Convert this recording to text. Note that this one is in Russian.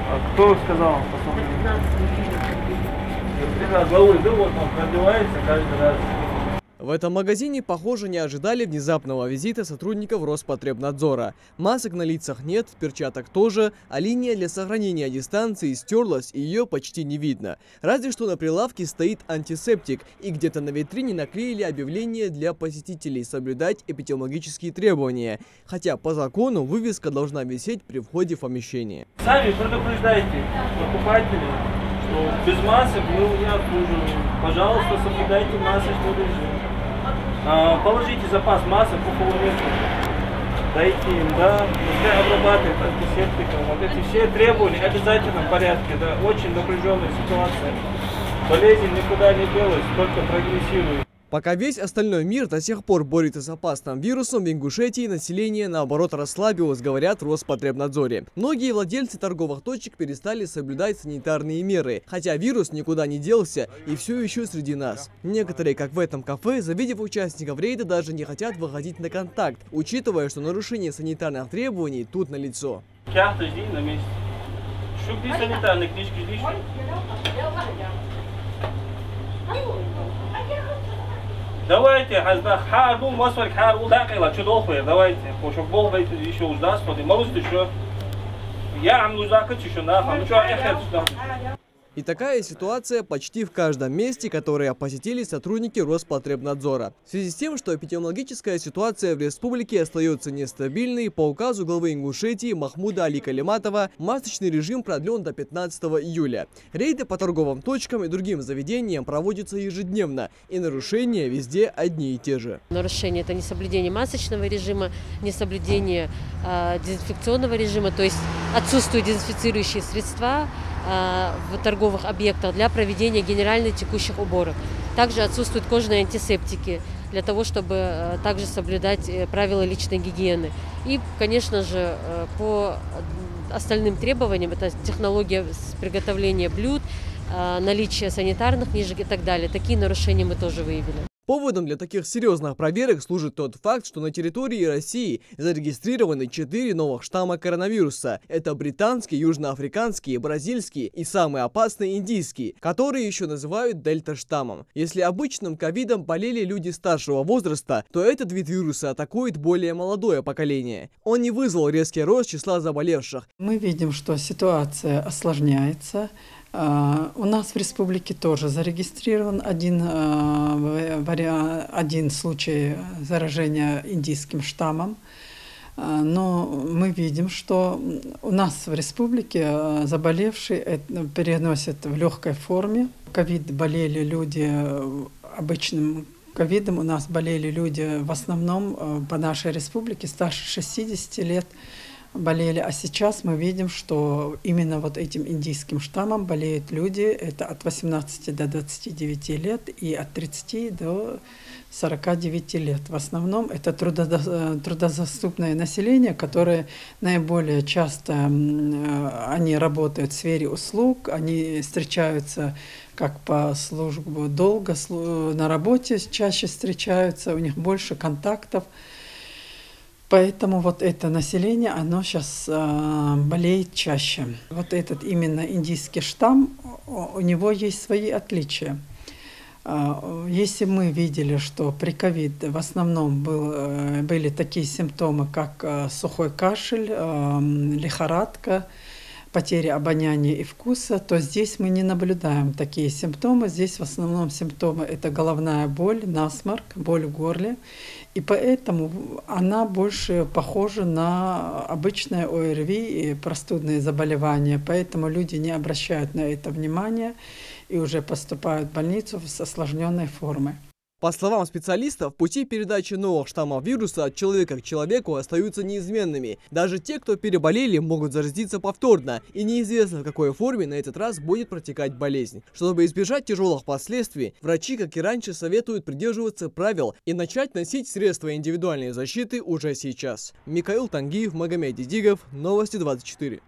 А кто сказал послабление? Главой был, вот он пробивается каждый раз. В этом магазине, похоже, не ожидали внезапного визита сотрудников Роспотребнадзора. Масок на лицах нет, перчаток тоже, а линия для сохранения дистанции стерлась и ее почти не видно. Разве что на прилавке стоит антисептик и где-то на витрине наклеили объявление для посетителей соблюдать эпидемиологические требования. Хотя по закону вывеска должна висеть при входе в помещение. Сами предупреждайте покупателей, что без масок мы не обслуживаем. Пожалуйста, соблюдайте масочный режим. Положите запас масок по полуметру. Дайте им, да, пускай обрабатывают антисептиком. Вот эти все требования в обязательном порядке. Да, очень напряженная ситуация. Болезнь никуда не делась, только прогрессирует. Пока весь остальной мир до сих пор борется с опасным вирусом, в Ингушетии население, наоборот, расслабилось, говорят в Роспотребнадзоре. Многие владельцы торговых точек перестали соблюдать санитарные меры, хотя вирус никуда не делся и все еще среди нас. Некоторые, как в этом кафе, завидев участников рейда, даже не хотят выходить на контакт, учитывая, что нарушение санитарных требований тут налицо. Жди на месте. Шубли санитарные книжки жди. Давайте, давайте, чтобы Бог еще уздаст, может еще. Я еще на И такая ситуация почти в каждом месте, которое посетили сотрудники Роспотребнадзора. В связи с тем, что эпидемиологическая ситуация в республике остается нестабильной, по указу главы Ингушетии Махмуда Али Калиматова масочный режим продлен до 15 июля. Рейды по торговым точкам и другим заведениям проводятся ежедневно, и нарушения везде одни и те же. Нарушение – это несоблюдение масочного режима, несоблюдение дезинфекционного режима, то есть отсутствуют дезинфицирующие средства в торговых объектах для проведения генеральных текущих уборок. Также отсутствуют кожные антисептики для того, чтобы также соблюдать правила личной гигиены. И, конечно же, по остальным требованиям, это технология приготовления блюд, наличие санитарных книжек и так далее. Такие нарушения мы тоже выявили. Поводом для таких серьезных проверок служит тот факт, что на территории России зарегистрированы 4 новых штамма коронавируса. Это британский, южноафриканский, бразильский и самый опасный индийский, которые еще называют дельта-штаммом. Если обычным ковидом болели люди старшего возраста, то этот вид вируса атакует более молодое поколение. Он не вызвал резкий рост числа заболевших. Мы видим, что ситуация осложняется. У нас в республике тоже зарегистрирован один случай заражения индийским штаммом. Но мы видим, что у нас в республике заболевшие переносят в легкой форме. Ковид болели люди обычным ковидом. У нас болели люди в основном по нашей республике старше 60 лет. Болели, а сейчас мы видим, что именно вот этим индийским штаммом болеют люди, это от 18 до 29 лет и от 30 до 49 лет. В основном это трудозаступное население, которое наиболее часто они работают в сфере услуг, они встречаются как по службу долго, на работе чаще встречаются, у них больше контактов. Поэтому вот это население, оно сейчас болеет чаще. Вот этот именно индийский штамм, у него есть свои отличия. Если мы видели, что при ковид в основном были такие симптомы, как сухой кашель, лихорадка, потеря обоняния и вкуса, то здесь мы не наблюдаем такие симптомы. Здесь в основном симптомы – это головная боль, насморк, боль в горле. И поэтому она больше похожа на обычное ОРВИ и простудные заболевания. Поэтому люди не обращают на это внимания и уже поступают в больницу с осложненной формой. По словам специалистов, пути передачи новых штаммов вируса от человека к человеку остаются неизменными. Даже те, кто переболели, могут заразиться повторно, и неизвестно, в какой форме на этот раз будет протекать болезнь. Чтобы избежать тяжелых последствий, врачи, как и раньше, советуют придерживаться правил и начать носить средства индивидуальной защиты уже сейчас. Микаил Тангиев, Магомед Дидигов, Новости 24.